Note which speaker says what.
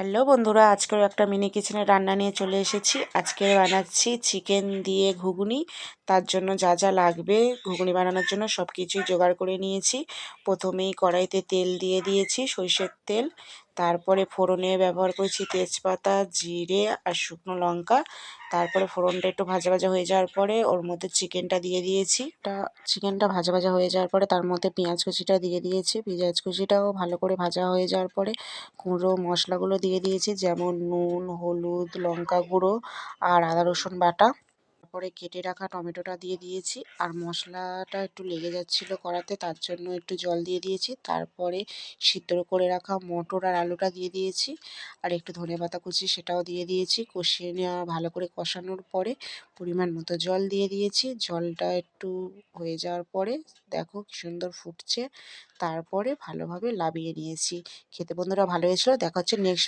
Speaker 1: Hello বন্ধুরা, আজকেও একটা মিনি কিচেনের রান্না নিয়ে চলে এসেছি। আজকে বানাচ্ছি চিকেন দিয়ে ঘুগনি। তার জন্য যা যা লাগবে ঘুগনি বানানোর জন্য সব কিছুই জোগাড় করে নিয়েছি। প্রথমেই কড়াইতে তেল দিয়ে দিয়েছি, সরষের তেল। তারপরে ফোড়নে ব্যবহার করেছি তেজপাতা, জিরে আর শুকনো লঙ্কা। তারপরে ফোড়নটা একটু ভাজা ভাজা হয়ে যাওয়ার পরে ওর মধ্যে চিকেনটা দিয়ে দিয়েছি। চিকেনটা ভাজা ভাজা হয়ে যাওয়ার পরে তার মধ্যে পেঁয়াজ কুচিটা দিয়ে দিয়েছি। পেঁয়াজ কুচিটাও ভালো করে ভাজা হয়ে যাওয়ার পরে গুঁড়ো মশলাগুলো দিয়ে দিয়েছি, যেমন নুন, হলুদ, লঙ্কা গুঁড়ো আর আদা রসুন বাটা। তারপরে কেটে রাখা টমেটোটা দিয়ে দিয়েছি। আর মশলাটা একটু লেগে যাচ্ছিলো কড়াতে, তার জন্য একটু জল দিয়ে দিয়েছি। তারপরে সিদ্ধ করে রাখা মটর আর আলুটা দিয়ে দিয়েছি। আর একটু ধনেপাতা কুচি সেটাও দিয়ে দিয়েছি। কষিয়ে নেওয়া ভালো করে কষানোর পরে পরিমাণ মতো জল দিয়ে দিয়েছি। জলটা একটু হয়ে যাওয়ার পরে দেখো কি সুন্দর ফুটছে। তারপরে ভালোভাবে লাবিয়ে নিয়েছি। খেতে বন্ধুরা ভালো হয়েছিল। দেখা হচ্ছে নেক্সট